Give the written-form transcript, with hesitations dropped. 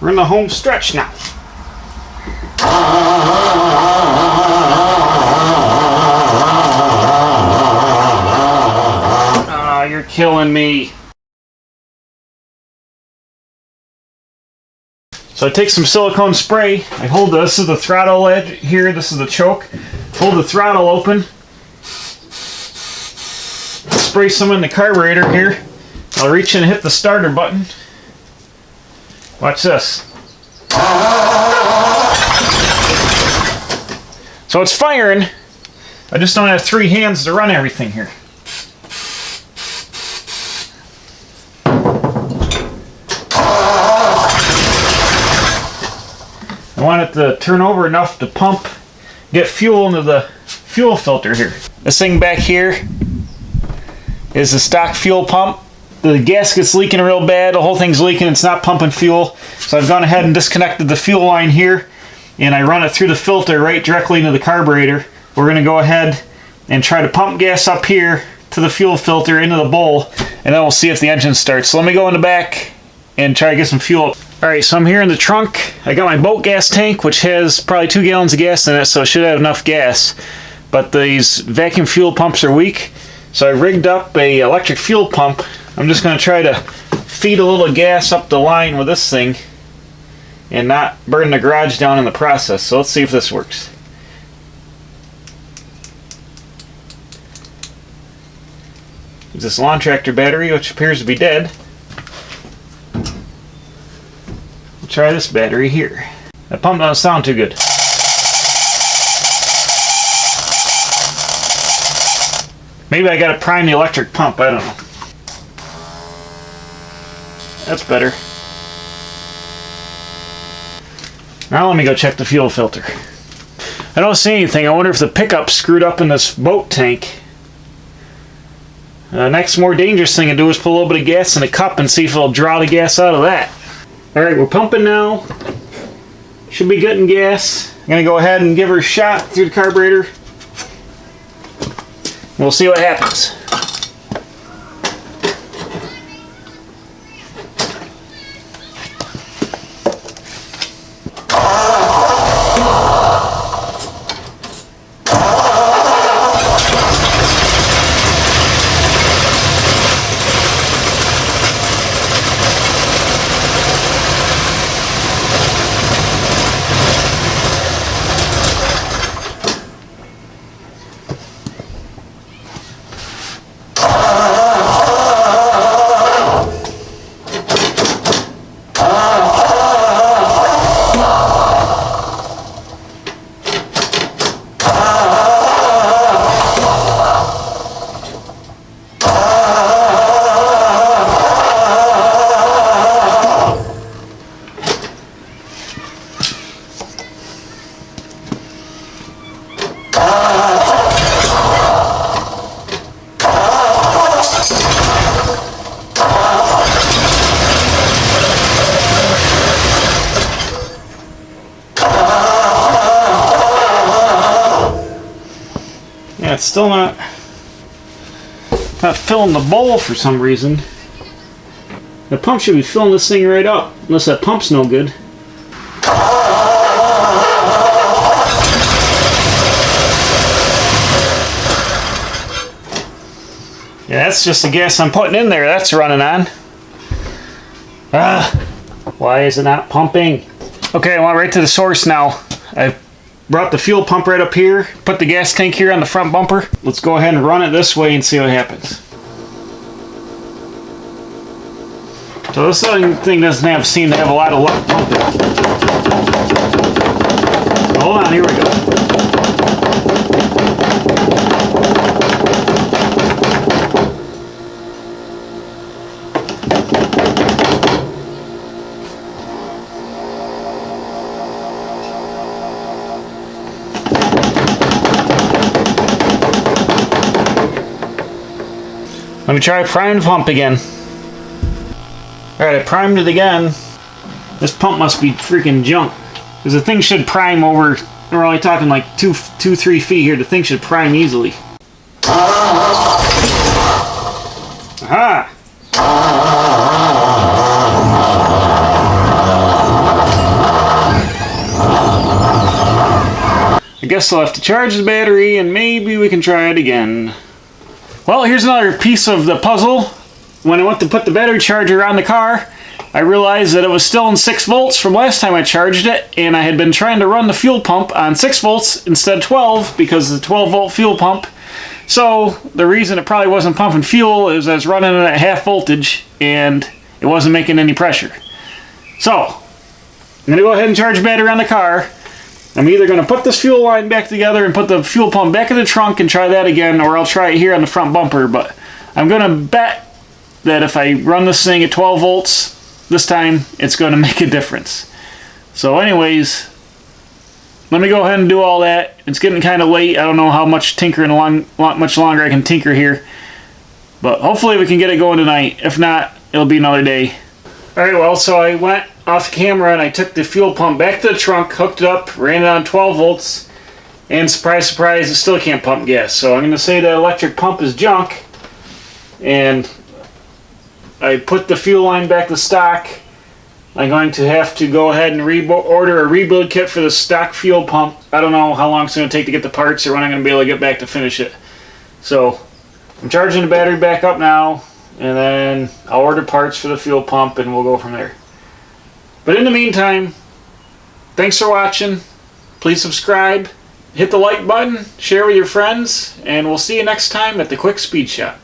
We're in the home stretch now. Ah, you're killing me. So I take some silicone spray. I hold this is the throttle edge here. This is the choke. Hold the throttle open. Spray some in the carburetor here. I'll reach in and hit the starter button. Watch this. So it's firing. I just don't have 3 hands to run everything here. I want it to turn over enough to pump, get fuel into the fuel filter here. This thing back here is the stock fuel pump. The gasket's leaking real bad. The whole thing's leaking. It's not pumping fuel. So I've gone ahead and disconnected the fuel line here, and I run it through the filter right directly into the carburetor. We're going to go ahead and try to pump gas up here to the fuel filter into the bowl, and then we'll see if the engine starts. So let me go in the back and try to get some fuel. Alright, so I'm here in the trunk. I got my boat gas tank, which has probably 2 gallons of gas in it, so it should have enough gas. But these vacuum fuel pumps are weak, so I rigged up a electric fuel pump. I'm just going to try to feed a little gas up the line with this thing and not burn the garage down in the process. So let's see if this works. Use this lawn tractor battery, which appears to be dead. We'll try this battery here. That pump doesn't sound too good. Maybe I gotta prime the electric pump, I don't know. That's better. Now let me go check the fuel filter. I don't see anything. I wonder if the pickup's screwed up in this boat tank. Next more dangerous thing to do is put a little bit of gas in a cup and see if it'll draw the gas out of that. Alright, we're pumping now. Should be getting gas. I'm going to go ahead and give her a shot through the carburetor. We'll see what happens. Yeah, it's still not filling the bowl for some reason. The pump should be filling this thing right up, unless that pump's no good. Yeah, that's just the gas I'm putting in there. That's running on. Why is it not pumping? Okay, I went right to the source now. I've brought the fuel pump right up here, put the gas tank here on the front bumper. Let's go ahead and run it this way and see what happens. So this thing doesn't seem to have a lot of luck pumping. Hold on, here we go. Let me try prime the pump again. Alright, I primed it again. This pump must be freaking junk. Because the thing should prime over, we're only talking like 3 feet here. The thing should prime easily. Aha! guess I'll have to charge the battery and maybe we can try it again. Well, here's another piece of the puzzle. When I went to put the battery charger on the car, I realized that it was still in 6 volts from last time I charged it, and I had been trying to run the fuel pump on 6 volts instead of 12 because of the 12 volt fuel pump. So the reason it probably wasn't pumping fuel is I was running it at half voltage and it wasn't making any pressure. So I'm going to go ahead and charge the battery on the car. I'm either going to put this fuel line back together and put the fuel pump back in the trunk and try that again, or I'll try it here on the front bumper. But I'm going to bet that if I run this thing at 12 volts this time, it's going to make a difference. So anyways, let me go ahead and do all that. It's getting kind of late. I don't know how much much longer I can tinker here. But hopefully we can get it going tonight. If not, it'll be another day. Alright, well, so I went off camera and I took the fuel pump back to the trunk, hooked it up, ran it on 12 volts, and surprise, surprise, it still can't pump gas. So I'm going to say the electric pump is junk. And I put the fuel line back to stock. I'm going to have to go ahead and order a rebuild kit for the stock fuel pump. I don't know how long it's going to take to get the parts or when I'm going to be able to get back to finish it. So I'm charging the battery back up now, and then I'll order parts for the fuel pump and we'll go from there. But in the meantime, thanks for watching. Please subscribe, hit the like button, share with your friends, and we'll see you next time at the Quick Speed Shop.